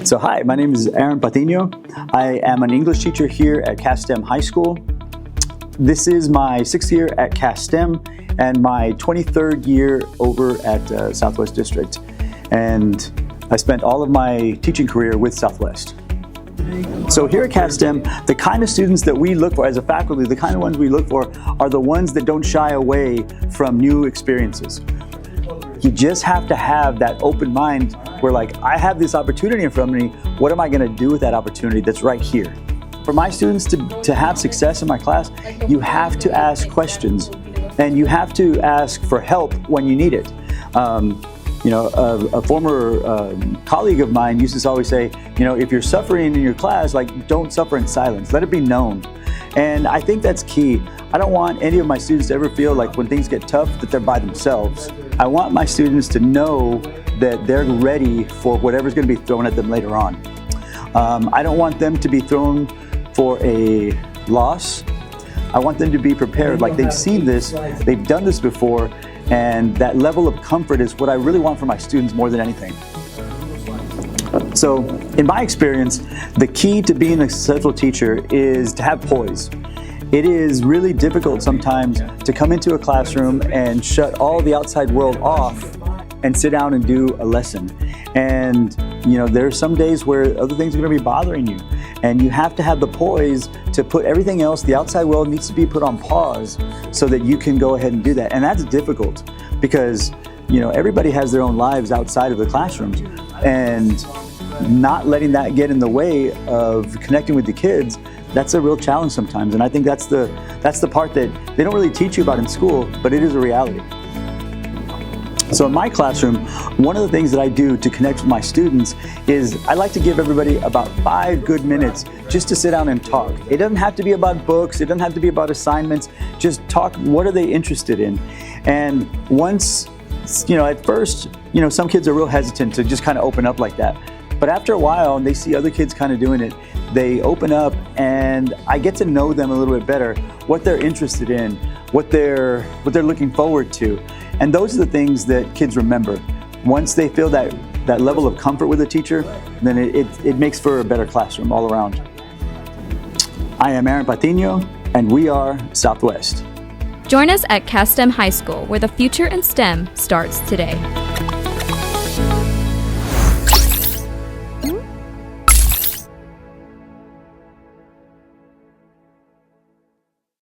So hi, my name is Patino. I am an English teacher here at CASTEM High School. This is my 6th year at CASTEM and my 23rd year over at Southwest District. And I spent all of my teaching career with Southwest. So here at CASTEM, the kind of students that we look for as a faculty, the kind of ones we look for are the ones that don't shy away from new experiences. You just have to have that open mind where, like, I have this opportunity in front of me, what am I going to do with that opportunity that's right here? For my students to have success in my class, you have to ask questions and you have to ask for help when you need it. A former colleague of mine used to always say, if you're suffering in your class, like, don't suffer in silence, let it be known. And I think that's key. I don't want any of my students to ever feel like when things get tough that they're by themselves. I want my students to know that they're ready for whatever's going to be thrown at them later on. I don't want them to be thrown for a loss. I want them to be prepared, like they've seen this, they've done this before, and that level of comfort is what I really want for my students more than anything. So in my experience, the key to being a successful teacher is to have poise. It is really difficult sometimes to come into a classroom and shut all the outside world off and sit down and do a lesson. And there's some days where other things are going to be bothering you, and you have to have the poise to put everything else, the outside world needs to be put on pause so that you can go ahead and do that. And that's difficult because everybody has their own lives outside of the classrooms, and not letting that get in the way of connecting with the kids, that's a real challenge sometimes. And I think that's the part that they don't really teach you about in school, but it is a reality. So in my classroom, one of the things that I do to connect with my students is I like to give everybody about 5 good minutes just to sit down and talk. It doesn't have to be about books, it doesn't have to be about assignments, just talk, what are they interested in? And once, at first, some kids are real hesitant to just kind of open up like that. But after a while, and they see other kids kind of doing it, they open up and I get to know them a little bit better, what they're interested in, what they're looking forward to. And those are the things that kids remember. Once they feel that level of comfort with a teacher, then it makes for a better classroom all around. I am Patino, and we are Southwest. Join us at CASTEM High School, where the future in STEM starts today.